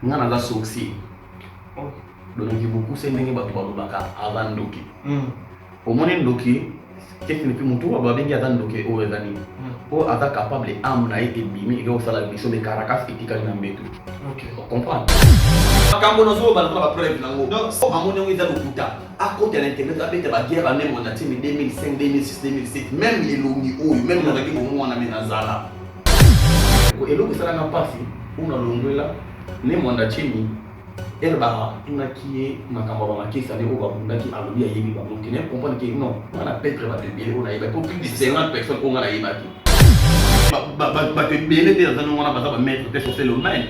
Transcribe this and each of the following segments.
nga naza sorcier. Donc beaucoup c'est ndenge bato balobaka avant ndoki. Omoni ndoki qu'est-ce que mutu ba bengi ata ndoki o ezani. O ata capable am na ete bimi et au sala biso de caracas etikali na mbeto. OK. On comprend. Quand on a ba ba preuve nango. Donc amoni ngo eza lokuta. À côté de l'internet avec ba guerre même on a timi 2005 2006 2007 même les longi o même on a dit au moins on a menazala. Et l'eau que ça n'a pas fait, on a l'ongla, les mondes chini, herba, on a qui est ma camarade qui s'en est au Babunda qui a l'oublié à Yébi Babou, qui ne comprend que non, on a peut-être pas de bien, on a eu pour plus de 50 personnes qu'on a évacué. Dans un moment, on a besoin de mettre sur le main.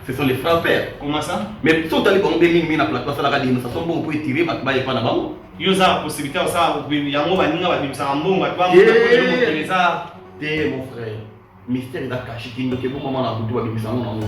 Ce sont les frères pères. Comment ça? Mais tout à l'heure, on a mis la plaque, ça a dit, nous sommes bons pour tirer, mais pas y pas là-bas. Il y a la possibilité, ça, il y a un moment, il y a un bon, il y a mon frère. Mystère d'Akashi qui nous fait beaucoup mal à vous deux, mais ça on en a.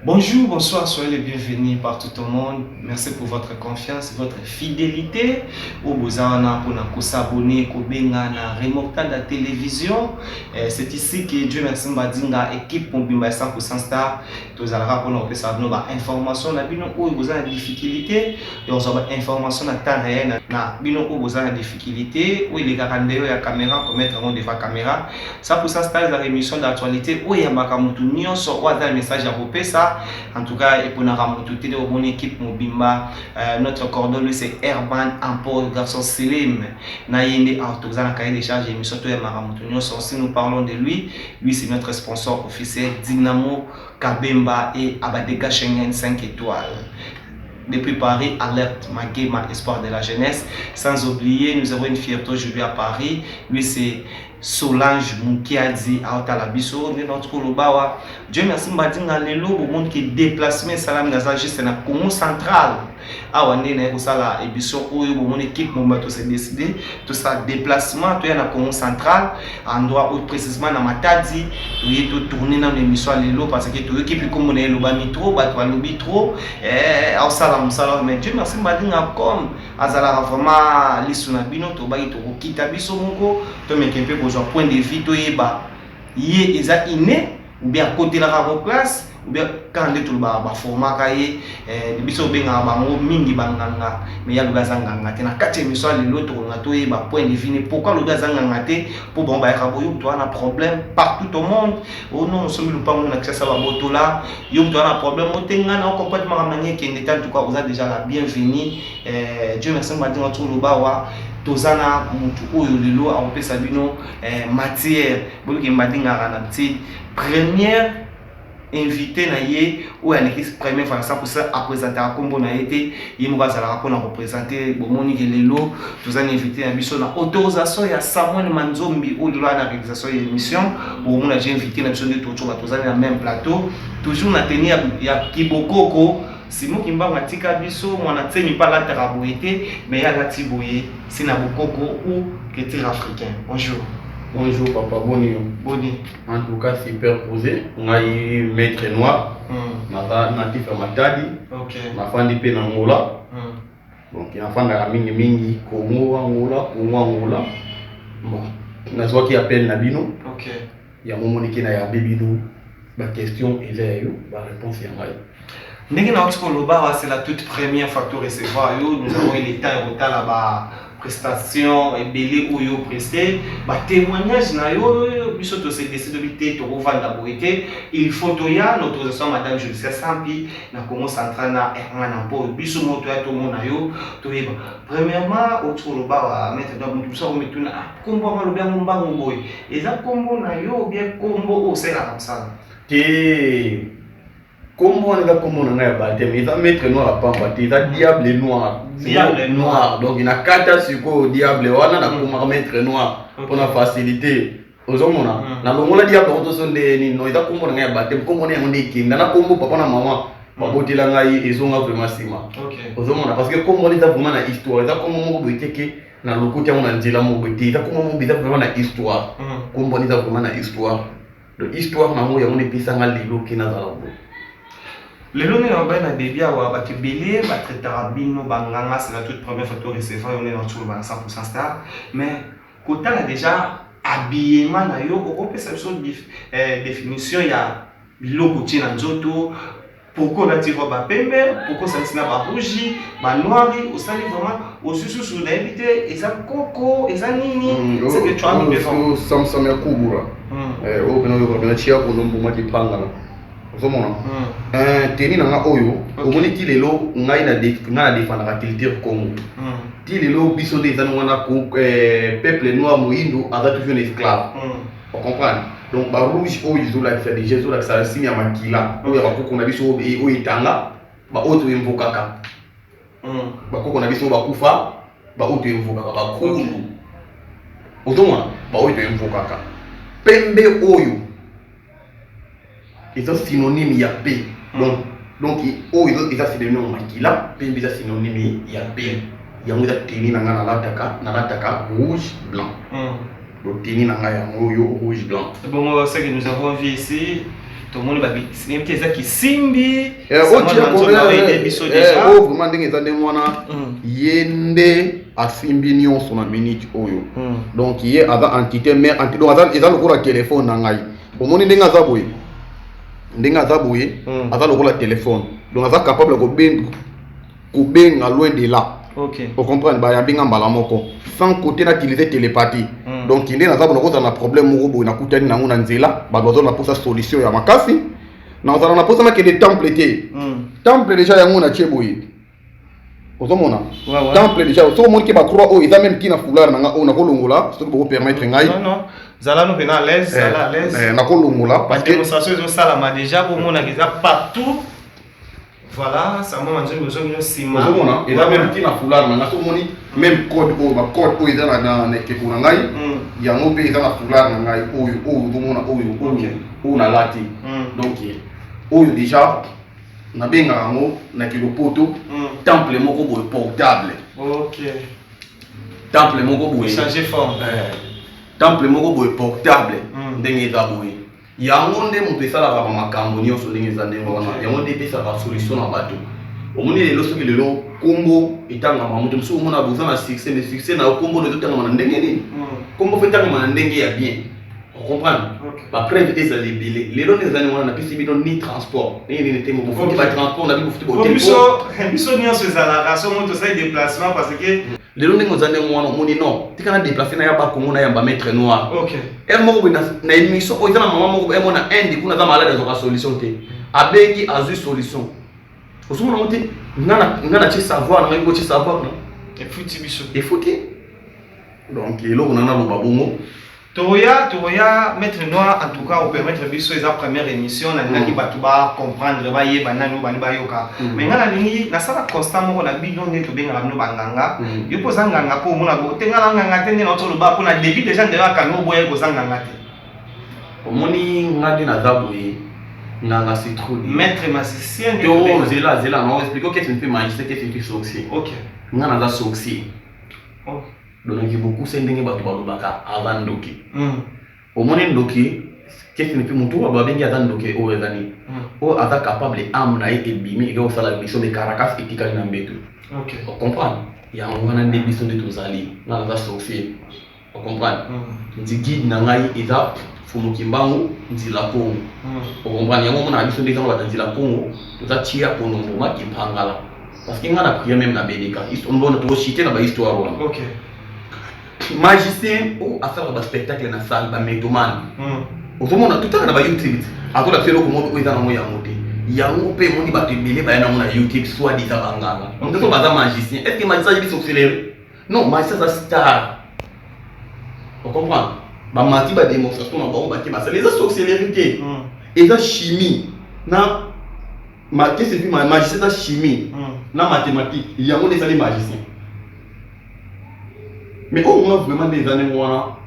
Bonjour, bonsoir, soyez les bienvenus partout au monde. Merci pour votre confiance et votre fidélité. Au Bozana pour s'abonner, Kobenga na Remorta de la télévision. C'est ici que Dieu merci Mbadinga équipe Mobimba 100% star. Tous allons pour nous faire nos informations. Na bino où vous avez difficulté, et on a information à temps réel. Na bino où vous avez difficulté, où il est garanti la caméra pour mettre en devant la caméra. 100% star la émission d'actualité où il y a makamutu nyon sur ou un message à couper ça. En tout cas, et pour nous ramonter de mon équipe Mobimba, notre coordonné c'est Erban Ampor garçon Selim. Naïne Artozana cahier des charges émission to Maramotunio. Si nous parlons de lui, lui c'est notre sponsor officiel Dynamo Kabemba et Abadega Schengen 5 étoiles. Depuis Paris, alerte Magema, espoir de la jeunesse. Sans oublier, nous avons une fierté aujourd'hui à Paris. Lui, c'est Solange Moukiadzi à Otalabiso, notre Kolobawa. Dieu merci, Mbadinga Lelo, au monde qui est déplacé, Salam Gaza, juste dans le Congo central. Ah, on est dans la émission où mon équipe m'a décidé, tout ça déplacement, tout est dans le Congo central, endroit où précisément dans Matadi, tout est tourné dans l'émission Lelo parce que tout équipe comme on est le Bamitro, Batoualubitro, au Salam Salam, mais Dieu merci, Mbadinga comme Azala vraiment l'Issunabino, tout bail tout Kitabiso Mongo, tout mais quelqu'un pour un point de vue, tout est bas, il est inné, ou bien côté la classe. Ou bien quand on est tout le bas format cahier biso benga bango mingi banganga mais ya lugaza nganga te na kati émission l'autre on a tout et ba point de vue pourquoi lugaza nganga te pour bon ba kaboyo tu as un problème partout au monde oh non somi lu pas mon accès à ba moto là yo tu as un problème on tenga na complètement ramener qui est en tout cas vous avez déjà la bienvenue Dieu merci m'a dit notre lubawa tozana mutu oyo lelo a opesa bino matière boluki mbadinga na petite première invité na ye ou à l'équipe première fois ça pour ça à présenter à combo na été il nous va à représenter bomoni lelo tous un invité à biso na autorisation ya Samuel Manzombi ou de la réalisation de l'émission pour mon j'ai invité na biso de tout tous dans le même plateau toujours na tenir ya Kibokoko Simon Kimba Matika biso mwana tseni pas la teraboité mais ya la tiboye c'est na Bokoko ou que africain. Bonjour. Bonjour papa, boni. Boni. En tout cas, super posé. On a eu maître noir. Natif à Matadi. Ok. Ma femme de peine Angola. Donc, il y a un fan de la mingi Congo, Angola, Congo, Angola. Bon. On a soit qui appelle Nabino. Ok. Il y a un moment qui n'a pas Bébidou. La question est là, la réponse est là. C'est la toute première facture recevoir. Nous avons eu l'état et là-bas. Prestation et belé ou yo presté ba témoignage na yo biso to se décide de to revendre boité il faut to ya l'autorisation madame Julie Sampi na Congo central na errana po biso moto ya to mona yo to yeba premièrement au tolo ba mettre dans tout ça on met tout na combo ba lo bien mbango boy eza combo na yo bien combo au c'est là comme ça et Comment on est comme on a baptême, ils ont maître noir à pamba, ils ont diable noir. Diable noir. Donc il y a 4 sur quoi diable, on a comme maître noir pour la facilité. Aux hommes, on a le diable, on sont des nino, ils ont comme on a baptême, comme on est en équipe, on a comme papa et maman, papa et la ils ont vraiment sima. Aux hommes, parce que comme on est vraiment dans l'histoire, ils ont comme on veut dire que dans le côté on a dit la mobilité, ils ont comme on veut dire vraiment dans l'histoire, comme on est vraiment dans l'histoire. L'histoire, on est plus en train de les lois na début à Bakebele, Batretarabino, Banganga, c'est la toute première photo recevée, on est dans tout le 100% star. Mais quand on a déjà habillement, on peut faire une définition, il y a logo qui est dans pourquoi on a tiré au pembe, pourquoi ça n'est pas bougie, noir, au sali vraiment, au sous l'invité, et ça coco, et ça nini, c'est que tu as mis devant. Samsung ya kubura. On a tiré pour l'homme qui prend là. Teni nanga oyo omoni ti lelo ngai na défendre la culture Congo. Ti lelo biso des wana ko peuple noir moindo a toujours un esclave. On comprend. Donc ba rouge oyo zola ki fait Jésus la ça signe ya makila. Oyo ba ko na biso oyo itanga ba oto invokaka. Ba ko na biso ba kufa ba oto invokaka ba kulu. Otomona ba oto invokaka. Pembe oyo ils sont synonymes il y a paix. Donc oh ils ont synonyme makila, paix ils sont synonyme il y a paix. Il y a un tenir na lataka rouge blanc. Donc tenir na ya rouge blanc. Bon ce que nous avons vu ici, tout le monde va c'est même qui simbi. Oh vraiment ndenge za ndemwana yende asimbi nyonso na minute oyo. Donc il y a une entité mais donc ils ont le téléphone na ngai. Omoni ndenge za boye. Ndenge azaboye aza lokola téléphone donc aza capable ko benga loin de là. OK. Vous comprenez ba ya benga mbala moko sans côté na utiliser télépathie. Donc il est na zabona ko na problème moko boye na kutani na ngona nzela ba dozo na posa solution ya makasi na ozala na posa na ke des temple té. Temple déjà ya ngona cheboye. Ozomona temple déjà so mon ki ba croix o ils amène ki na foulard na ona ko longola so ko permettre ngai. Non. Zala nous à l'aise, Zala à l'aise. Parce que démonstration de ça déjà pour mon agisa partout. Voilà, ça m'a mangé besoin de ciment. Et là même qui na foulard na so moni même code o eza na ke kuna ngai. Ya mo pe eza na foulard na ngai oyo domona oyo na lati. Donc oyo déjà na benga ngo na kilopoto temple moko boy portable. OK. Temple moko boy changer forme. Temple moko boy portable ndenge za boye yango nde moto esalaka ba makambo nyonso ndenge za ndenge wana yango nde epesaka solution na bato omoni lelo soki lelo kombo etangama moto mosusu omona boza na succès mais succès na kombo no ezotangama na ndenge nini kombo fe etangama na ndenge ya bien on comprend ba preuve ezali ebele lelo nde ezali wana napesi bino ni transport ndenge nini te mobofuti ba transport na bibofuti botempo biso nyonso ezalaka so moto osali déplacement parce que lelo ndenge ozande mwana omoni non tika na déplacer na ya ba Congo na ya ba maître noir. OK. Moko na émission o ezana mama moko emona indi kuna za malade zo ka solution te abengi azu solution osumona mote ngana chi savoir na ngo chi savoir na efuti biso efuti donc lelo on a lo babongo Toya, maître noir, en tout cas, on peut mettre biso la première émission, on a dit que ba comprendre, ba ye banano ba yoka. Mais ngana lingi na sala constamment on a bidon ne to benga no banganga. Yo poza nganga ko mona bo tenga nganga tende na to lo ba pour na début déjà de la kano boye ko nganga te. Omoni ngadi na zaboye nganga c'est trop. Maître magicien de zela on explique qu'est-ce que fait magicien, qu'est-ce que fait sorcier. OK. Ngana za sorcier. Oh. Donc beaucoup c'est ndenge bato balobaka avant ndoki. Omoni ndoki qu'est-ce que fait mutu ba bengi ata ndoki o ezani. O ata capable am na ebimi ego sala mission de Caracas etikali na mbeto. OK. On comprend. Ya ngwana nde biso de tozali na za sorcier. On comprend. Ndi guide na ngai eza fumuki mbangu nzila Kongo. On comprend yango mona biso de kanga batanzila Kongo toza tia pono ngoma kipangala. Parce que ngana prier même na Bédika. Ils sont bons to citer na ba histoire wana. OK. Magicien ou à faire un spectacle dans la salle, un métomane. Au moment où tout le monde a YouTube, à tout la fait le commande où ils ont monté. Il y a un peu de monde qui est sur YouTube, soit dit à Bangala. On ne peut pas magicien. Est-ce que magicien est accéléré? Non, magicien c'est star. On comprend? Bah mati ba démonstration na ba on ba les accélérés. Et la chimie na qu'est-ce que magicien de chimie, na mathématique, il y a des magiciens. Mais au moins vraiment des années moi,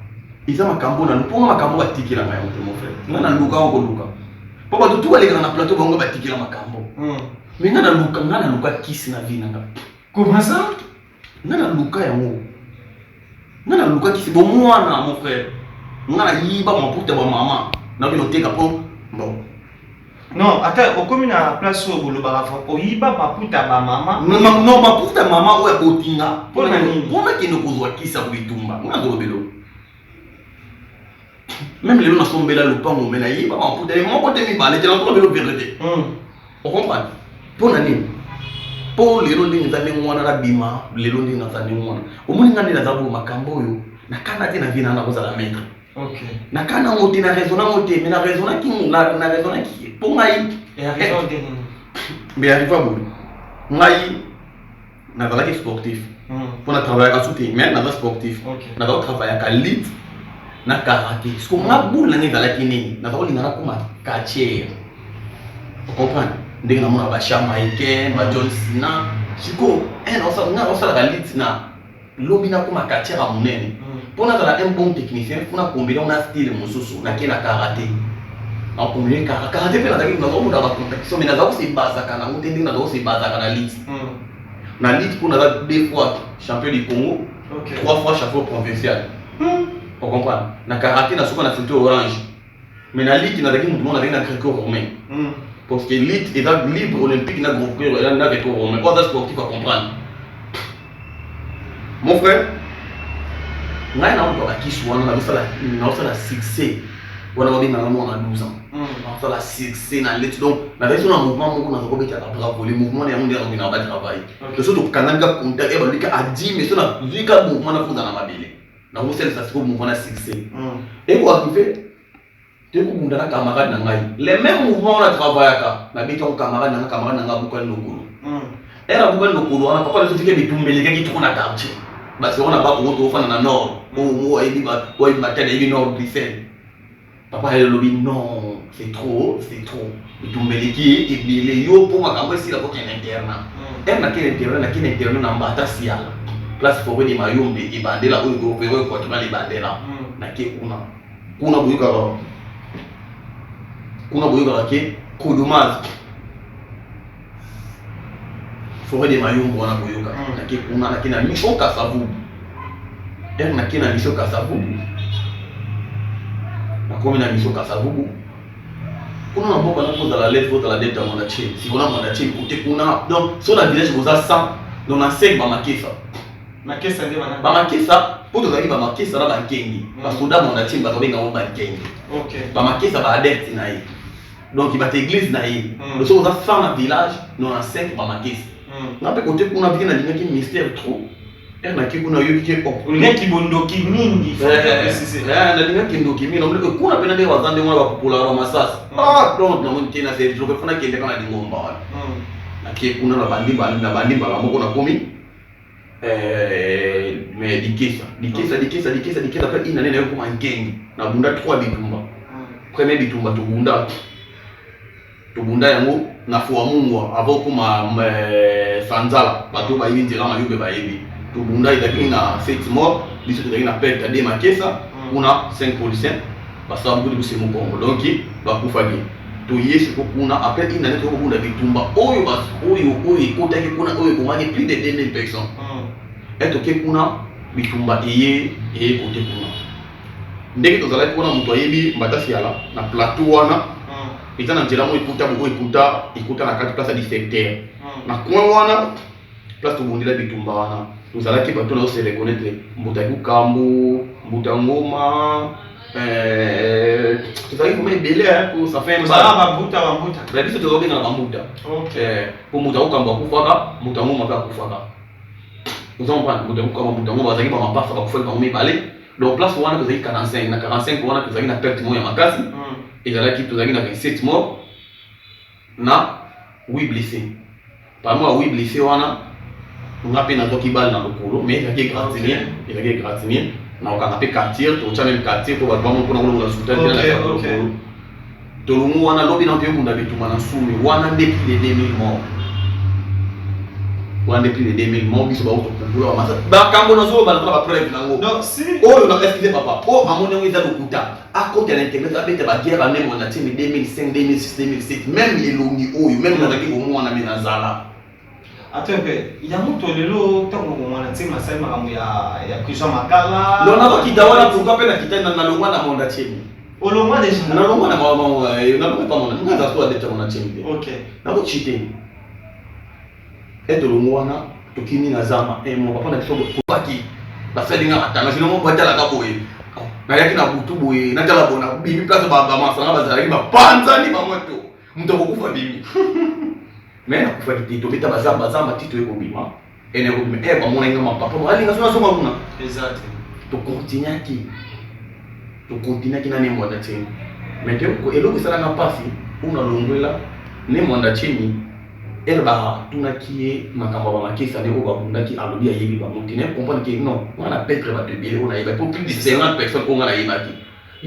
ils ont ma cambo na pour ma cambo batiki la main mon frère. Na luka on luka. Papa tout les grands plateau bongo batiki la makambo. Mais na luka kiss na vie na. Comment ça? Na luka ya mo. Na luka kiss bon moi na mon frère. Na yiba mon puta ba maman. Na bino teka po. Bon. Non, attends, au commune à place où le barafon, au yiba ma puta ba maman. Non, ma puta maman ou e botinga. Pour na nini? Pour na kino kozwa kisa kuitumba. Na do belo. Même les gens sont là le pan mais là il va en poudre moi quand tu m'as tu l'entends le vérité on comprend pour nani pour les gens qui sont mwana la bima les gens qui sont mwana au moins ngani na zabu makambo yo na kana tena vina na koza la maître OK na kana ngoti na raison ngoti mais na raison qui na raison qui pour ngai et raison de mais arrive pas bon ngai na valaki sportif pour na travailler à soutien mais na sportif na va travailler à lit na karaté parce que moi boule na ngala kini na ba lingana kuma kache comprendre ndenge na mona ba Jamaïcain ba John Cena siko na osa la lit na lobi na kuma kache ra munene pour na un bon technicien pour na combiner on a style mususu na kina karaté na combiner karaté pe na taki na zo ba compétition mais na zo se basa kana mutende na zo se basa kana lit na lit pour na 2 fois champion du Congo 3 fois champion provincial. On comprend. Na karaté na soko na ceinture orange. Mais na ligue na daki tout le monde avec na gréco-romain. Parce que l'élite est dans libre olympique na gréco-romain na gréco-romain. Quoi ça sportif à comprendre. Mon frère, ngai na on va qui soit na la succès. Wana ba binga mo na 12 ans. On fait la succès na l'élite donc na raison na mouvement mo na ko beta la bravo le mouvement ya monde ya on va travailler. Le surtout kananga contact e ba lika a 10 mais ça na lika mouvement na funda na mabele. Na vous ça se trouve mouvement succès et quoi qui fait tu peux bunda na camarade na ngai les mêmes mouvements on travaille ka na bito camarade na buka lokolo era buka lokolo na papa le sotique bitumbeleka ki tuna quartier parce on a pas pour autre fana na nord o ebi ba tele ebi nord Bruxelles papa elle lobby non c'est trop bitumbeleki et les yo pour makambo si la boka interna na kile interna na mbata siala place pour venir mayombe ibandela oyo go vero ko tuma libandela na ke kuna buyuka ke kudumaz forêt de mayombe wana buyuka na ke kuna na kina mission kasavu na kina mission kasavu na komi na mission kasavu kuna na boka na poza la lettre la dette mon acheter si on a mon acheter côté kuna donc sur la village vous a 100 donc na 5 ba makesa makesa ndio bana ba makesa poto zali ba makesa na ba kengi ba soda mon acheter ba kobenga mo ba kengi OK ba makesa ba adepte na yi donc il va église na yi le so za 100 na village donc na 5 ba makesa na pe côté kuna vient na linga ki mystère trop na ki kuna yo ki ko linga ki bondoki mingi na linga ki bondoki mingi na kuna pena de wazande mwa ba popular masasa donc na monte na c'est je peux fana kende kana dingomba na ki kuna na bandi ba moko na komi mais dikesa après une année na ko mankengi na bunda 3 bitumba premier bitumba tubunda yango na fwa mungu avant kuma sanzala bato ba yindi la mayube ba yebi tubunda idaki na 7 morts biso idaki na perte de makesa kuna 5 policiers basa mbudu busemu Congo donc ba kufagi to yeshi ko kuna après une année ko bunda bitumba oyo bas oyo kotaki kuna oyo komaki plus de 2000 personnes et to ke kuna bitumba eye kote kuna ndenge tozala kuna muto yebi mbatasi yala na plateau wana itana njela mo ikuta na kati place du secteur na coin wana place tobundila bitumba wana tozala ki bato na se reconnaître mbutaki kambu mbutangoma tozali comme belé pour ça fait ba mbuta la biso tozobenga na bambuta OK pour muta ukamba kufaka mutangoma pa kufaka nous on prend mutangoma bazaki ba mapasa ba kufaka ba mibale donc place wana tozali 45 na 45 wana tozali na perte moya makasi et là qui tozali na 27 morts na 8 blessés parmi les 8 blessés wana on a peine à toki balle dans le colo mais il y a gratinier na okanga pe quartier to cha même quartier pour ba mo kuna la sultan na tolongo wana lobi na te kunda bituma na sumi wana depuis les 2000 morts wana depuis les 2000 morts biso ba auto kumbula masa ba kambo na zo ba na ba preuve nango donc si oh na excusez papa oh amone ngeza lokuta à côté de l'internet abete ba guerre ba même on a timi 2005 2006 2007 même elongi oyo même na ki ko mwana mina zala attends il y a moto lelo tango mwana tsema sai makamu ya kuisha makala non na ki dawala pourquoi pe na kitana na longwa na monda timi olongwa déjà na longwa na mama na pas mon ngaza so adete mon timi OK na ko chite et de longwa na to kimi na zama et mon papa na biso ko baki ba felinga atanga sino mo batala ka boye na yaki na butu boye na tala bona bibi place ba masanga bazalaki ba panza ni ba moto mto kokufa bibi mais na kufa kitito beta bazamba tito eko bima ene ko me ba mona ngama papa ba linga sona soma kuna exact to continue ki na ne mwanda chini mais ko eloko sala na pasi una longwela ne mwanda chini erba tunakie makamba ba makisa ne oba bundaki alobi ayebi ba mutine comprendre que non on a petre ba de bien on a yeba pour plus de 50 personnes on a yeba ki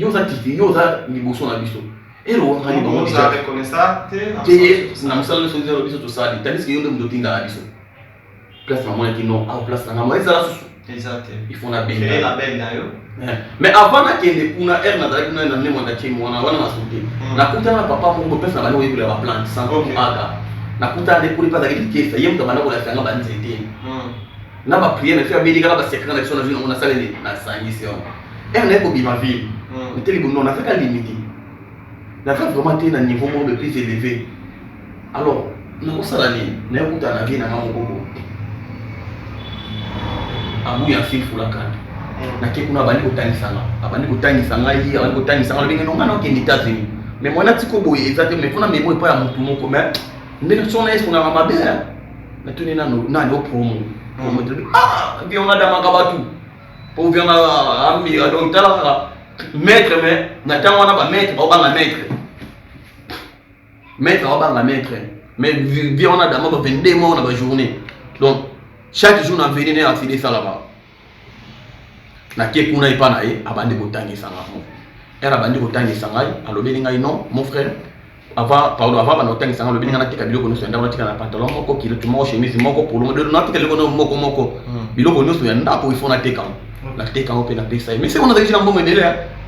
yo za titi yo za liboso na biso ero on a on déjà reconnaît ça na musala so zero biso to sali tandis que yo ndo tinga na biso place na mona ki non a place na moi za susu exact il faut na ben la belle na yo mais avant na kende kuna er na dali na ne mwanda chini wana na suti na kutana papa mo pesa na bani webi la plant sans aga nakuta ne kuri pada kiti kesa yem to bana bola sanga banzete na ba prier na fia bidi kana ba sekana na sona vino na sala ni na sangisi on na ko bima ville meteli bono na faka limiti na fa vraiment te na niveau mo de plus élevé alors na ko sala ni na kuta na vina ngamo koko amu ya sifu la kanda na ke kuna bani ko tani sanga abani ko tani sanga yi abani ko tani sanga bingi no ngana ke ni tazini mais moi na tiko boye exacte mais kuna memo pa ya mutu moko mais ndenge sona est kuna mama bela na tuni na no promo promo de vi on a dama kabatu pour vi on a ami donc tala maître mais na tango na ba maître ba banga maître ba banga maître mais vi on a dama ba 22 mois na ba journée donc chaque jour na venir na afili ça là-bas na ke kuna ipana e abandi botangi sanga mo era bandi botangi sanga alobi ngai non mon frère avant ba notangi sanga alobi ngana tika biloko nyonso ndako tika na pantalon moko kilo tumo chemise moko polo de na tika biloko moko biloko nyonso ya ndako ifona teka na teka ope na pesa mais c'est on a déjà un bon modèle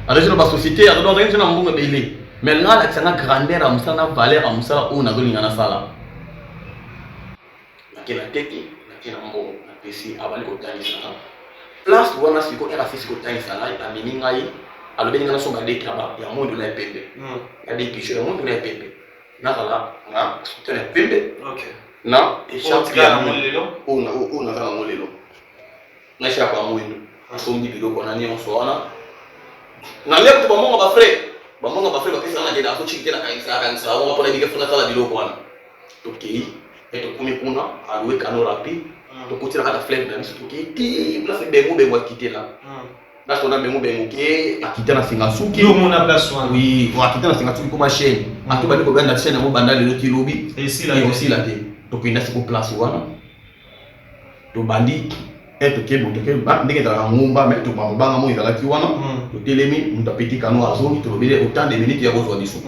à la société à dans un bon modèle mais là la tsanga grandeur amusana valeur amusala on a golinga na sala na kila teki na kila mbo na pesi abali kotangi sanga place wana siko era siko tangi sanga amini ngai alobi ngana so ba deka ba ya mondo na pembe ya de picho ya mondo na pembe na kala na tena pembe okay na échappe ya molelo ona kala molelo na échappe ya mondo asombi biloko na nyonso wana na leo to bamonga ba frère ba pesa na jeda ko chikite na kanisa wana pona bige funa sala biloko wana to kei eto kumi kuna alwe kano rapi to kutira kata flemme na biso to kei ti place bengo akitela na sona bengo ke akitana singa suki yo mona place wana oui akitana singa suki kuma chaîne atubali ko banda chaîne mo banda le kilobi et si la te to kinda siko place wana to bandi eto ke ba ndenge da ngumba mais to ba banga mo izala ki wana to telemi mutapiti kano azongi to bile autant de minutes ya bozwa biso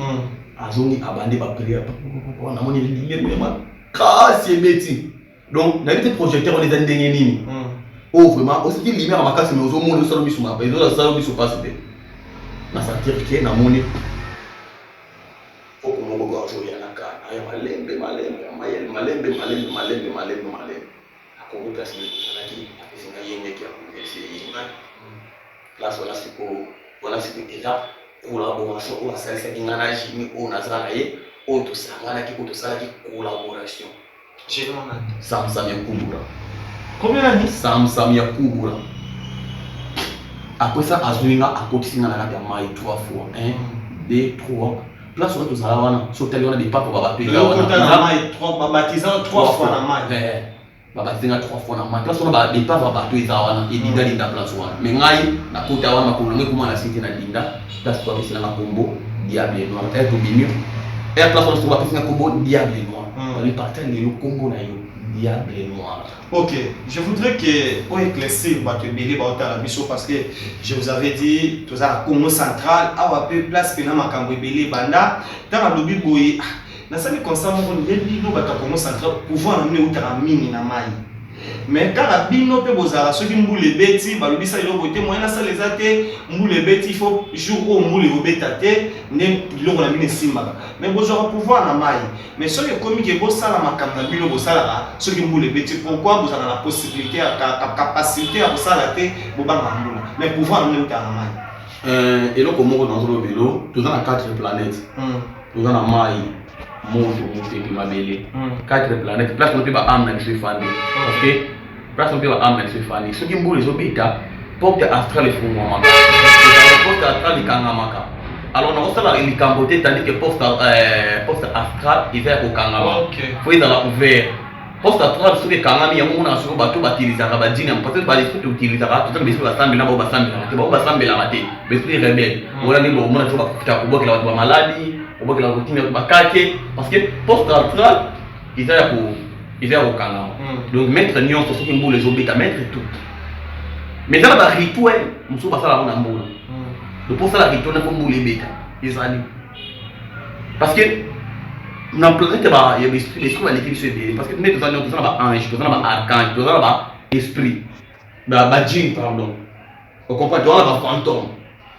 azongi abandi ba prière wana moni ndenge ma kasi beti donc na bité projecteur on les ndenge nini oh vraiment aussi qu'il lumière ma casse mais au monde solo biso ma peso la salo biso passe de na sentir que na moni faut qu'on me go azoya na ka aya malembe ako place ni lakini apesinga yenge kia esi place wala siku déjà collaboration ou ça ngana jimi o nazana ye o to sangana ki ko to sala ki collaboration Samsam ya kubura. Combien d'années? Samsam ya kubura. Après ça, Azuinga a continué à la mai 3 fois. 1, 2, 3. Place où nous allons, sur tel on a des papes pour baptiser. Le baptisant 3 fois dans la mai. Baptiser 3 fois dans la mai. Place où on a des papes pour baptiser et Dinda Linda place où. Mais ngai na kota wana makulunge kuma na cité na Dinda. Place où on a na combo diable noir. Et tout bimio. Et place où on a baptiser combo diable noir. On les partage les combo na yo diable noir. Ok, je voudrais que pour éclaircir votre belé parce que je vous avais dit tout ça Congo central a peu place pena makambo belé banda dans la lobby boy na sali constamment on est bino ba Congo central pouvoir amener utara mini na mai. Mais quand la bino pe bozala ceux qui mboule beti ba lobi ça ilo boté moyen ça les até mboule beti il faut jour au mboule obetate ne biloko na mine simba mais bozora pouvoir na mai mais ceux qui commis que bosala makambo bino bosala ceux qui mboule beti pourquoi bozala la possibilité la capacité à bosala té bobanga mbula mais pouvoir na utara mai et donc comment dans le vélo tout dans la 4 planètes tout dans la mai monde monter ma belé 4 planètes place on peut pas amener sur fandi parce que place on peut pas amener sur fandi ceux qui mboule les obéta porte astral font mama porte astral kangamaka alors on a les camboté tandis que poste astral il va au kangama faut être dans la ouvert poste astral ceux qui kangami yango na sur bateau batiliza ka badina peut-être ba les trucs utiliser ka tout le monde va sambe na ba sambe la maté esprit rebelle on a ni bon on a toujours profiter pour boire la maladie on va que la routine bakake parce que poste astral il va au kangama donc mettre nion sur ceux qui mboule les obéta mettre tout mais dans la rituel muso basala na mboula le pour ça la rituel na ko mboule beta ezali parce que na planète ba il y a l'esprit va l'équipe se dire parce que nous dans ba ange dans ba archange dans ba esprit ba djinn pardon on comprend dans ba fantôme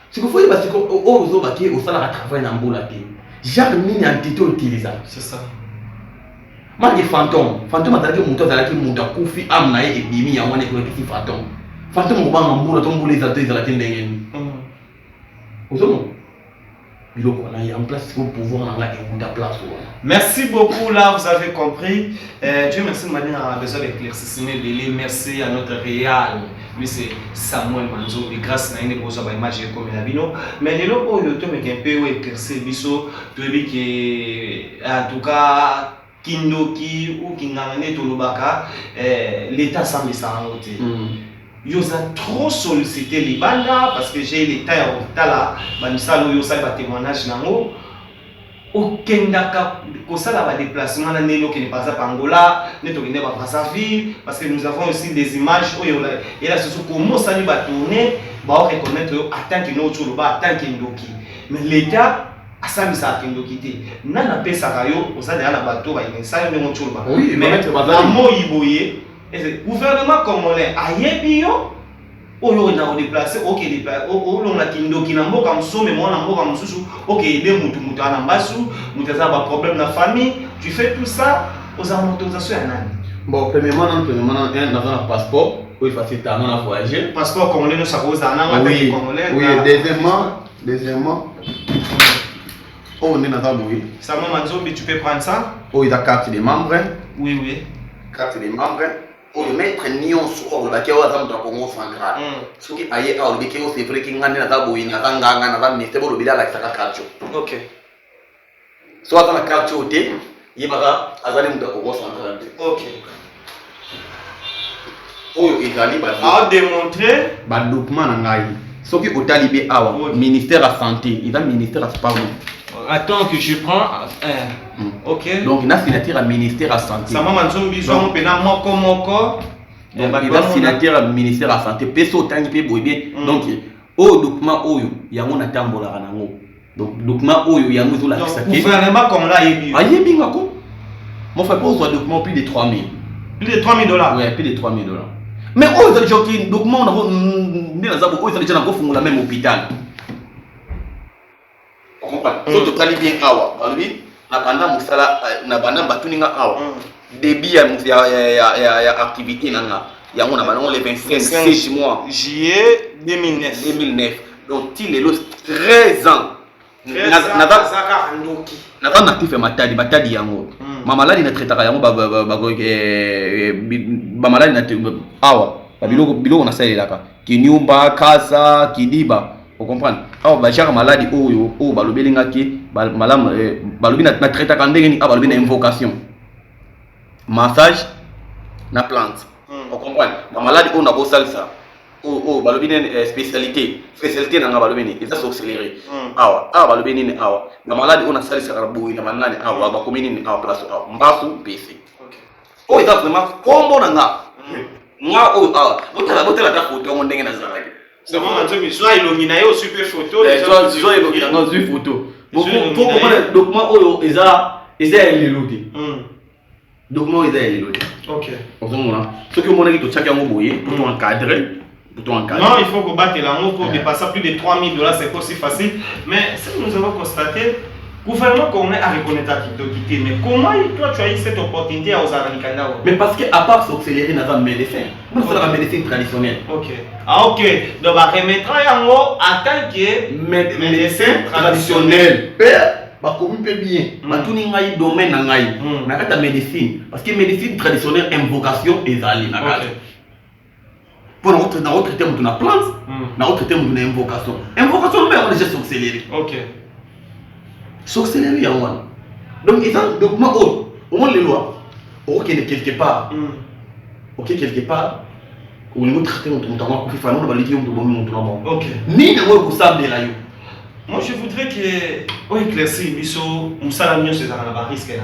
c'est que faut dire parce que au zo ba qui au sala travail na mboula té genre mini entité utilisable c'est ça ma di fantôme ataki muto azalaki muto akufi amna ye ebimi yango ne ko kisi fantôme fantôme ko banga mboula to mboula ezalaki ezalaki ndenge ni ozomo biloko na en place pour pouvoir na nga place. Merci beaucoup, là vous avez compris. Dieu merci de manière à besoin d'éclaircissement belé. Merci à notre réal, lui c'est Samuel Manzo et grâce à une pose à image comme la bino. Mais les locaux auto mais un peu éclaircir biso, tu dis que en tout cas Kindoki ou Kingangane Tolobaka, l'État semble s'arrêter. Ils ont trop sollicité les bandes parce que j'ai l'État à la banisalo yo sa témoignage nango aucun daka ko ça la déplacement na neno qui n'est pas à Angola ne to kende ba Brazzaville parce que nous avons aussi des images où et là ce sont comment ça va tourner ba reconnaître attend que nous Tsholoba attend que Ndoki mais l'État a ça mis ça Ndoki té nana pesa kayo osa derrière la bateau ba ça ne Tsholoba mais la mo iboye le gouvernement congolais a yebio oyo na déplacer OK déplacer o na Kindoki na mboka msome mwana mboka msusu OK aider mutu na mbasu mutaza ba problème na famille tu fais tout ça aux autorisation ya nani bon premièrement on a un passeport où il faut faciliter à voyager passeport congolais no sakoza na oui, congolais oui deuxièmement on est dans oui ça maman Nzombi tu peux prendre ça il y a carte des membres oui carte des membres pour mettre nion sur le bateau à dans Congo central. Ce qui aille à l'obéki au c'est vrai qu'il n'a pas boui n'a pas ganga n'a pas mis le bidal avec sa carte. OK. Soit dans la carte au thé, il va à Zalim de Congo central. OK. Oh il a libre à démontrer ba document na ngai. Ce qui au talibé awa ministère à santé, il va ministère à sport. Attends que je prends. OK. Donc il a signature à ministère à santé. Ça m'a Nzombi zo pena moko. Donc il a signature à ministère à santé. Peso tangi pe boyé. Donc au document oyo yango na tambola nango. Donc document oyo yango zo la kisaki. Gouvernement comme là yebi. Ayebi ngako. Mon frère pose un document plus de 3000. Plus de 3000 $. Ouais, plus de 3000 $. Mais oh ils ont joki document na za boko ils ont déjà fungula même hôpital. On comprend. Tout tali bien awa. Albi na banda musala na banda batuninga awa. Début ya activité nanga. Yango na bango les 25 mois juillet 2009. Donc il est 13 ans. Na natif matadi yango. Ma maladie na traitaka yango ba maladie na awa. Ba biloko na salelaka. Kinyumba, kasa, kidiba. Vous comprenez? Alors, bah, maladie, balobi na traite quand ndenge ni balobi na invocation. Massage na plante. Vous comprenez? Ma maladie on a beau salsa. Balobi na spécialité na balobi ni ça sorcellerie. Awa balobi ni ma maladie on a salsa karabu na manani awa ba komini ni awa place awa mbasu PC. Oh, il a vraiment combo nanga. Moi, oh, botela ta photo, mon ndenge na zalaki. C'est vraiment un truc, soit il a une super photo. Soit il a une photo. Pour comprendre, donc moi, oh, ils a les lotis. Donc moi, ils a les lotis. Ok. Au moment ce que mon ami te tchaka mon boyer, pour encadrer. Non, il faut combattre l'amour pour dépasser plus de $3000, c'est pas si facile. Mais ce que nous avons constaté, le gouvernement congolais a reconnu ta quitté. Mais comment toi tu as eu cette opportunité aux Aranikanda? Mais parce qu'à part s'accélérer dans un médecin, moi c'est la médecine traditionnelle. Ok. Ah ok. Donc on remettra en tant que médecin traditionnel. Bah comme peut bien. Bah tout n'y a domaine n'a ngai. Na kata médecine. Parce que médecine traditionnelle invocation est allée na kata. Pour dans autre terme on a plante, dans autre terme on a invocation. Invocation mais on est juste accéléré. Ok. S'accélérer en one. Donc ils ont donc moi au moins les lois. Ok quelque part. Ok quelque part. Au niveau traité notre montant qu'on fait on va le dire on doit monter ok. Ni ne moi vous savez là yo. Moi je voudrais que on éclaircisse biso musala mieux c'est dans la risque là.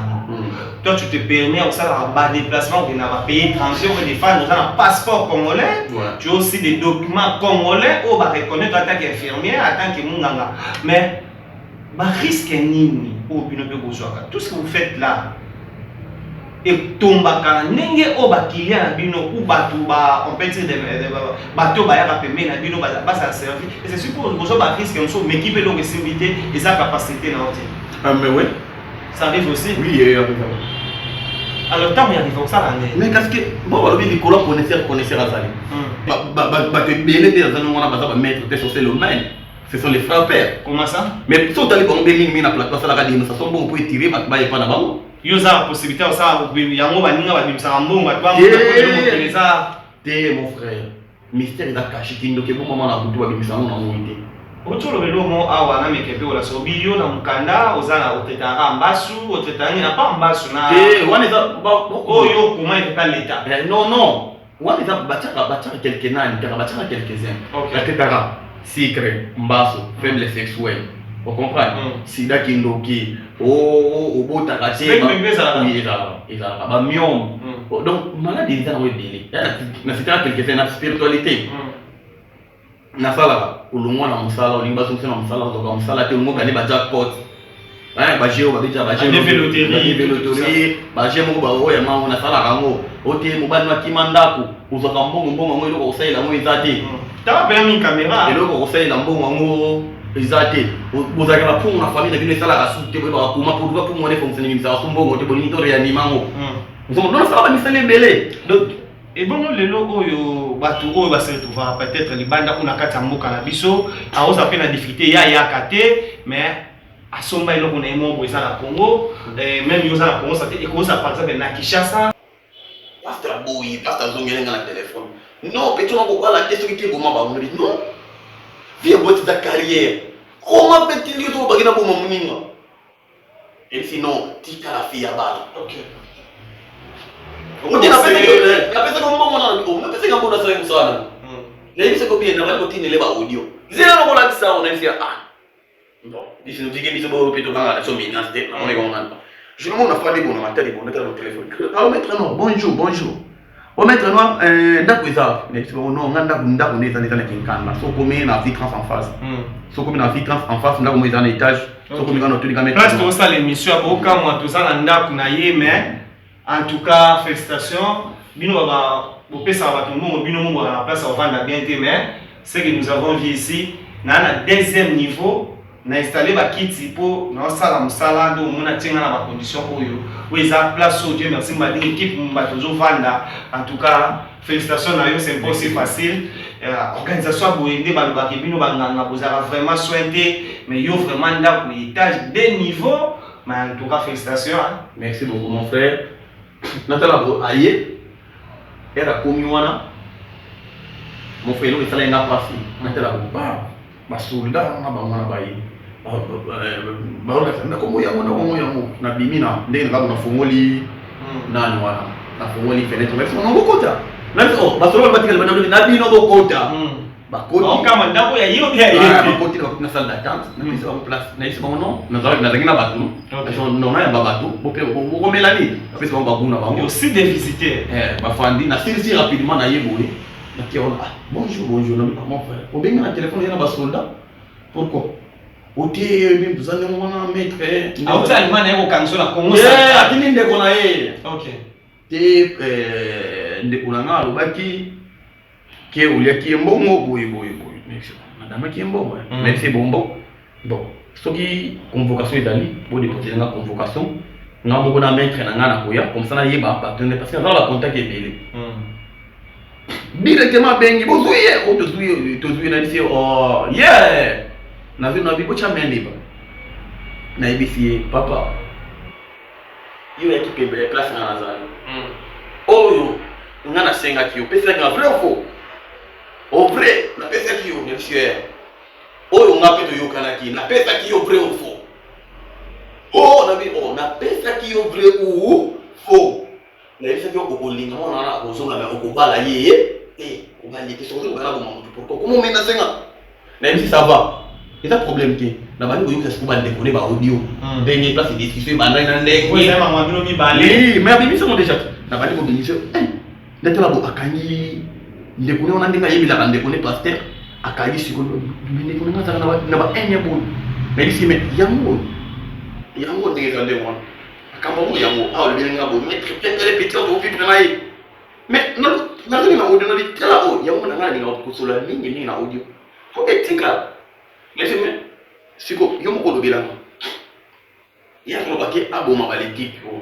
Toi tu te permets on ça bas déplacement on a payé étranger on des fans on a un passeport congolais. Tu as aussi des documents congolais on va reconnaître en tant qu'infirmière en tant que munganga. Mais bah risque nini au binobe bozoaka. Tout ce que vous faites là et tombaka nenge o ba client na bino ou batu ba on peut dire des bateau ba ya pembe na bino ba ça servir et c'est sûr pour bozo ba risque on so mais qui peut donc s'inviter et sa capacité na hôtel. Ah mais oui, ça arrive aussi. Oui, alors tant il arrive ça là. Mais qu'est-ce que bon va les colons connaisseurs azali. Ba que bien des années on a besoin de mettre des sur le main. Ce sont les frappeurs. Comment ça? Mais si on t'a dit qu'on a na place la radio ça sont bon pour tirer ba ba pas na ba. Yo za la possibilité ça yango baninga ba bimisa mbongo ba twa mo ça. Té mon frère. Mystère il a caché kindo ke bon moment na butu ba bimisa na moité. Otolo belo mo awa na mekepe ola so bilio na mukanda ozana otetanga mbasu otetanga na pa mbasu na. Té wana za oh yo comment il pas l'état. Non. Wana za bataka quelques nani, bataka quelques-uns. La tetara secret, mbasu, faible sexuel. Vous comprenez? Sida kindoki, oh, bota kate, ils ont miom. Donc, maladie, ils ont délai. Na c'est quelque chose na spiritualité. Na sala, ulumwa na musala, ulimba sunse na musala, donc musala te umo gani ba jackpot. Ba jeo ba bija ba jeo. Veloterie, ba jeo mo ba oya ma na sala kango. Ote mo ba nwa kimandaku, uzoka mbongo mo eloko osaila mo ezate. Ta ba mi caméra. Eloko osaila mbongo ngo exacté. Vous avez pour la famille de la race, pour moi, fonctionner, ça va bon, tu peux pas réanimer. Vous avez ça va me belé. Donc, et bon, le logo, Baturo va se retrouver peut-être les bandes on a quatre mots à la biso, à ose à peine à difficulté, il y a kate, mais à son bail, on est mort pour les à Congo, même aux à Congo, ça et comment ça par exemple na Kinshasa. Pasteur Boui, pasteur Zongelenga na téléphone. Non, peut-être on va la question qui est comment va mourir. Non. Viens boîte ta carrière. Comment peut-il dire que tu vas pour mon et sinon, tu as la fille à balle. Ok. On dit la personne comme moi, on a pensé qu'on a fait ça. Les gens qui viennent, on va continuer les audio. C'est là qu'on a dit ça, on a dit bon, si nous disons que nous sommes plutôt dans la somme, on est content. Je me demande à faire des bons, on a des bons, on a des téléphone. Alors maintenant, bonjour. On met maintenant d'accord non on est dans kinkanda so comme na vitrance en face so comme na vitrance en face ndako dans étage so comme dans hôtel gamet parce que ça l'émission à boka moi tout ça ndako na ye mais en tout cas félicitations bino baba bopesa ba tout monde bino mo na place on vendre bien mais ce que nous avons vu ici na deuxième niveau na installé ba kiti po na sala musala ndo mona tinga na ba condition oyo weza place au Dieu merci mba dingi équipe mba tozo vanda en tout cas félicitations na yo c'est pas si facile organisation boyende ba ba kebino ba nganga bozara vraiment sointé mais yo vraiment nda pour étage de niveau mais en tout cas félicitations hein? Merci beaucoup mon frère natala bo aye era komi wana mon frère il fallait nga passer natala bo ba soldat na ba mwana ba yi baona komo yango na bimina ndenge ngabo na fongoli nani wana na fongoli fenêtre mais on ngokota na so basolo batikala bana na bino ngokota bakoti kama ndako ya yo bien bakoti na salle d'attente na pesa ba place na isi bango non na zangi na batu non na ya babatu bope bomela ni pesa bango baguna bango aussi des visiteurs bafandi na sisi rapidement na yeboye na kiona bonjour na mon frère obenga na téléphone yana ba soldat pourquoi ote même vous allez mwana maître auta alima na yeko kanzo na Congo ça atini ndeko na ye OK te ndeko na nga alobaki ke ulia kiembongo boy madame kiembongo mais c'est bon soki convocation ezali bo déposer nga convocation nga moko na maître na nga na koya comme ça na yeba partenaire parce que dans la contact ebele directement bengi bozuye o tozuye na disi oh yeah na vino bibo cha mende ba na ibisi papa yo équipe be place na nazali oyo nga na senga ki pesa nga vrai ou faux au vrai na pesa ki yo monsieur oyo nga peto yo kanaki na pesa ki yo vrai ou faux oh na bi oh na pesa ki yo vrai ou faux na pesa ki yo kolinga mona na kozonga na okobala ye obali ke sozo ngala bo mamutu pourquoi comment mena senga na bi ça va et ça problème ki na bali ko yo kesi ko ba déconner ba audio bengi place discussion ba na ndenge oui ça mama bino mi balé oui mais abi biso mo déjà na bali ko bengi ndetela bo akanyi ndekune ona ndinga yebila ndekune pasteur akayi sikondo ndekune ngata na ba enya bo mais ici mais yango ndenge zande moi akamba mo yango a le benga bo mettre peut-être répéter au vivre na yi mais non na na audio na bitela o yango na ngani na kusola ningi na audio faut etika mais siko yo moko lobela ya ko baki aboma baliki o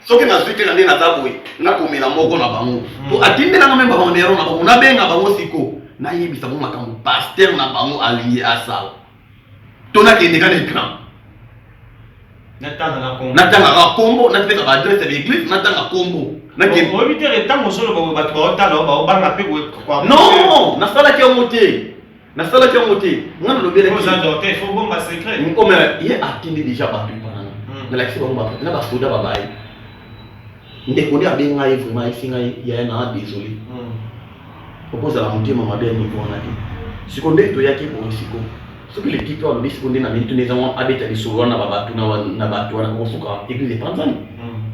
soki na zwite na nde na taboy na komela moko na bango to atindela nga memba bango na bango na benga bango siko na yebisa bo makambo pasteur na bango alingi asala to na kende kana écran natanga kombo na pesa ba adresse de l'église natanga kombo na ke o bitere tango solo ba ba otala ba ba na pe ko non na sala ki omote na sala ki omote ngana lobela ki ça doit être faut bomba secret comme il atindi déjà ba tu parana na la kiba ba na ba soda ba bai ndeko ni abenga ye vraiment ifinga ya na désolé proposa la motema mabe ni kona ki sikonde to yaki ko siko soki l'équipe wa lobi sikonde na minute neza wa abeta li solo na babatu na batu na kosuka église de Panzani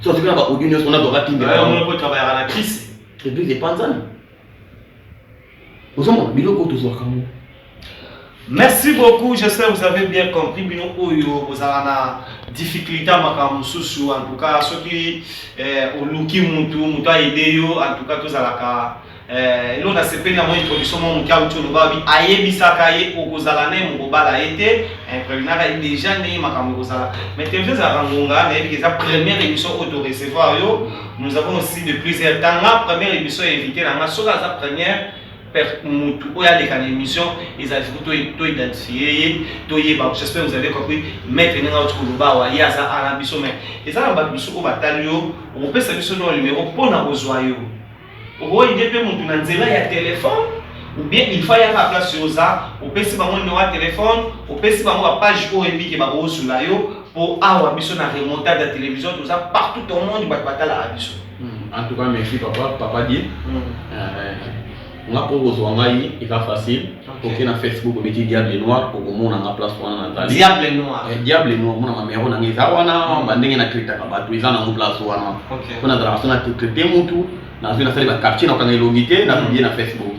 so soki na ba audio nyos on a doit tindela on peut travailler à la crise église de Panzani osoma biloko to zo kamu. Merci beaucoup, j'espère que vous avez bien compris. Bino oyo vous avez une difficulté à makamususu en tout cas ceux qui oluki mutu aide yo en tout cas tous alaka l'on a sepé na mo introduction mon ka utu lobabi ayebisaka ye okozala ne mobala été imprégnera déjà né makamu kozala mais télévision za rangonga na yebisa première émission auto recevoir yo nous avons aussi de plusieurs temps la première émission invité na soka za première mutu oya les émission ils avaient tout identifié tout yeba j'espère que vous avez compris mettre ninga autre koloba wa yaza arabiso mais et ça ba biso ko batalio on peut savoir son numéro pour na ozoyo o ide pe mutu na nzela ya téléphone ou bien il faut y avoir la place sur ça on peut si ba mon numéro de téléphone on peut si ba mo page o ebi ke ba o sula yo pour awa biso na remontada de télévision tout ça partout au monde ba batala arabiso en tout cas merci papa dit nga pour kozwa ngai eza facile oke na Facebook obeti diable noir okomona nga place wana nazali diable noir mona mamero na eza wana bandenge na kritaka bato eza nango place wana mpona zala baso na traité mutu nazwi nasali bacapture na okanga elongi te nazobie na Facebook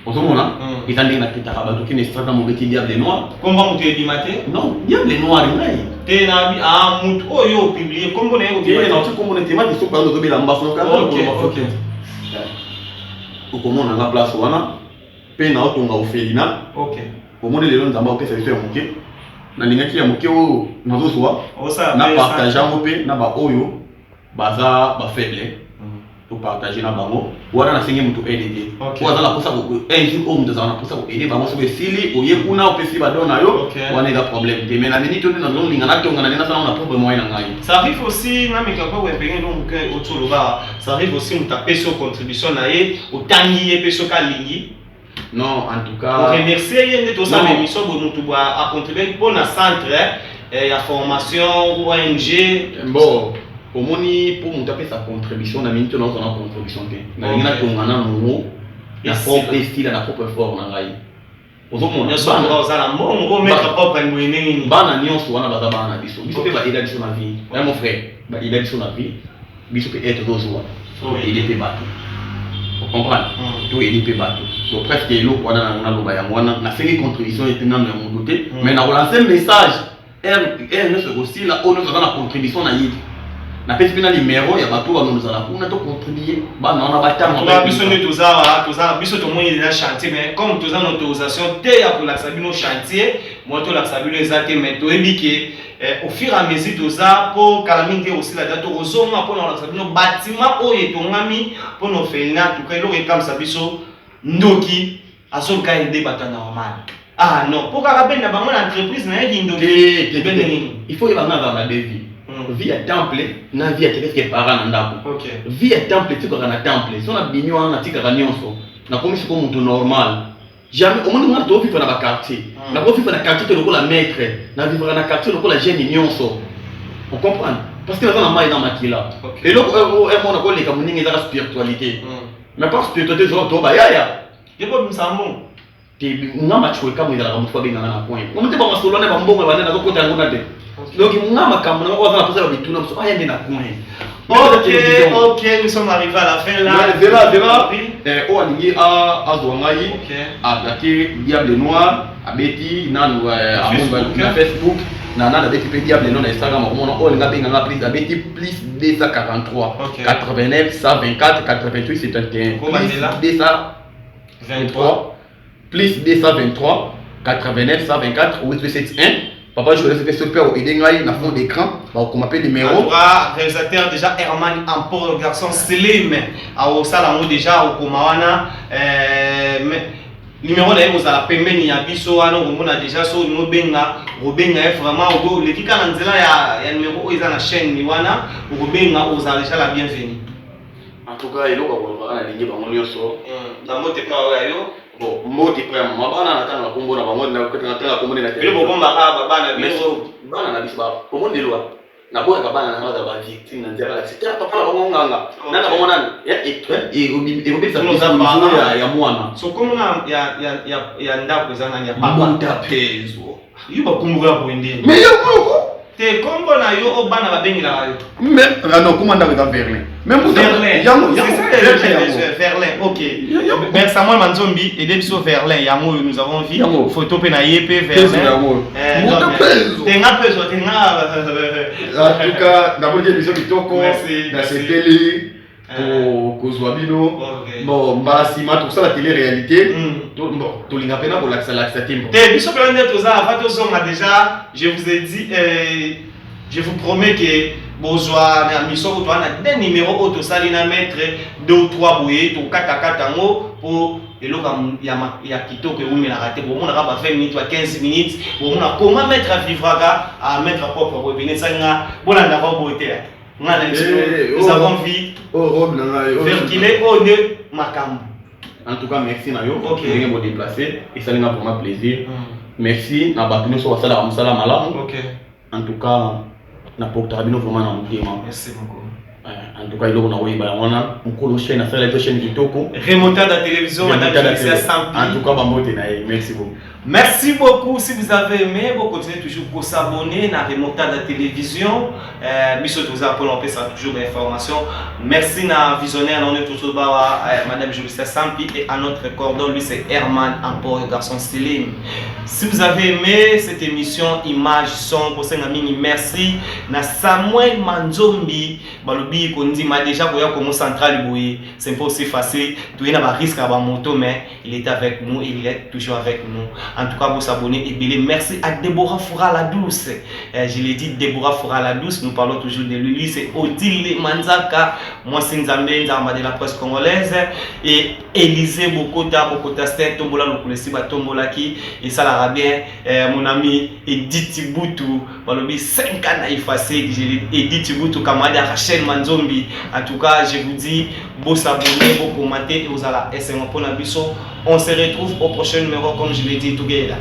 ozomona eza ndenge na kritaka bato kine strata mobeti diable noir komba mutu ebima te non diable noir ngai te nabi mutu oyo opublie kombo na ye obima na kombo na tema te soki bazo tobela mbaso okomona nga place wana pe na otonga ofelina omoni lelo nzamba opesa biso ya moke nalingaki ya moke oyo nazozwa na partage yango mpe na baoyo baza bafaible topartage na bango wana nasengi moto aide te po aza na posa un jour oyo moto azala na posa koaide bango soki esili oye kuna opesi badon na yo wana eza problème te mais na minute oyo nazolinga natonga na nde nasala na propre moyen na ngai. Ça arrive aussi nameka mpe wepenge donc otoloba ça arrive aussi moto apesi contribution na ye otangi ye mpe soki alingi non en tout cas remercier ye nde tosala émission boye moto a contribué mpo na centre ya formation ONG bon omoni pour moto apesa contribution na minute oyo nazala contribution te nalingi natonga na nongo na propre style na propre forme na ngai ozomona nyonso ozala mbongo mettre propre ngweneni bana nyonso wana baza bana biso biso pe baida biso na vie mon frère baida biso na vie biso pe être dozwa il était bateau vous comprenez tout il était bateau donc presque eloko wana na loba ya mwana na fait contribution et nano ya mon doté mais na relancer message ne aussi là on nous a la contribution na yidi na pesi pena numéro ya bato bano nous ala kuna to contribuer bana on a batama ba biso ne toza biso to moyi na chantier mais comme toza une autorisation te ya pour la sabino chantier moi to la sabino ezate mais to ebike au fur et à mesure toza pour calamité aussi la date rozonga pour la sabino bâtiment oyo tongami pour no felina tout cas eloko comme ça biso ndoki azoka aider bata normal. Ah non, pour qu'à na bango entreprise na yaki ndoki il faut y avoir dans devis vie à temple na vie à quelque parent na ndako OK vie à temple tu ko na temple so na binyo na tika nyonso na komi siko mutu normal jamais au monde na to vivre na ba quartier na ko vivre na quartier to la maître na vivre na quartier to la jeune nyonso on comprend parce que na mai dans makila et donc on a ko le comme ningi za spiritualité mais pas spiritualité zo to ba ya yebo msambo te ngama chwe kama ila kama mfwa binga na point on mte ba masolo na ba mbongo ba na zo kota ngona de donc ngama kama na ko za posa bituna mso aya ndina point. Ok, nous sommes arrivés à la fin là. Vera, on a dit à Zouangaï, à Blaquer, Diable Noir, à Betty, na Facebook, na Betty Diable Noir, na Instagram, on a bien pris à Betty plus 243, 89, 124, 88, 71. Comment est là? 223, plus 223, 89, 124, 871. Papa, je vais faire super au Edengaï, na fond d'écran, comme appelle numéro. Réalisateur déjà Herman Ampor, le garçon Slim, au salon déjà au Komawana, numéro là vous allez permettre ni abiso ano on a déjà so no benga vraiment au le kika na nzela ya numéro ils na chaîne ni wana benga vous allez déjà la bienvenue. En tout cas, il y a na lingi ba monyoso. Na mote pa yo. Bon, moti prema mabana na tanga kombo na bango na ko tanga kombo na tele. Bilo bomba ka bana biso bana na biso ba. Kombo ndelwa. Na boya ka bana na ba victime na nzela. C'était papa la bango nganga. Na bango nani? Et obi ça nous a ya mwana. So comme na ya ndako zana ya papa. Monta peso. Yuba kumbuka ko ndeni. Mais yo ko te kombo na yo o bana ba bengi la yo. Mais non, comment dans Verlin. Même pour Verlin. Verlin. OK. Mais Samuel Manzombi et Debso Verlin, Yamo nous avons vu photo pe na yepé Verlin. Tenga peso tenga. En tout cas, d'abord j'ai besoin de toko, na sepeli pour Kozwabino. Bon, Mbasima tout ça la télé-réalité. Bon, tout l'inga pena pour l'accès. Te biso pe na to za afato zonga déjà, je vous ai dit je vous promets que Bozwa na mission to na des numéros auto salina mettre 2 ou 3 boyé to kata ngo pour eloka ya kitoko umi na raté pour mon raba 20 minutes ou 15 minutes pour mon comment mettre à vivre à mettre à propre pour venir sanga bona na ba boté nga nous avons vu robe na yo faire qu'il est au ne makambo. En tout cas merci na yo pour me déplacer et ça n'a vraiment plaisir. Merci na batunu so wasala musala malamu. OK. En tout cas na portera bino vraiment na mutema. Merci beaucoup. En tout cas iloko na oyiba wana mukolo chaîne na sala chaîne kitoko remontada télévision madame Julissa Sampi. En tout cas bambote na merci beaucoup. Merci beaucoup. Si vous avez aimé, vous continuez toujours pour s'abonner à Remontada Télévision. Monsieur Touza pour l'empêcher ça toujours d'informations. Merci à visionnaire on est toujours madame Julissa Sampi et à notre cordon lui c'est Herman Ampor le garçon Slim. Si vous avez aimé cette émission image son pour mini merci na Samuel Manzombi balobi kondi m'a déjà koya comme central boy c'est pas aussi facile tout na ba risque à ba moto mais il est avec nous il est toujours avec nous. En tout cas, vous s'abonner et bien merci à Déborah Foura la douce. Je l'ai dit, Déborah Foura la douce. Nous parlons toujours de lui. C'est Odile Manzaka. Moi, c'est Nzambe Nzamba de la presse congolaise. Et Élisée Bokota Sten Tombola Lokulesi Tombola qui. Et ça l'ara bien. Mon ami Edith Tibutu. Balobi 5 ans à effacer. Edith Tibutu Kamada Rachel Manzombi. En tout cas, je vous dis, vous s'abonner, vous commenter et vous allez essayer pour la biso. On se retrouve au prochain numéro comme je l'ai dit together.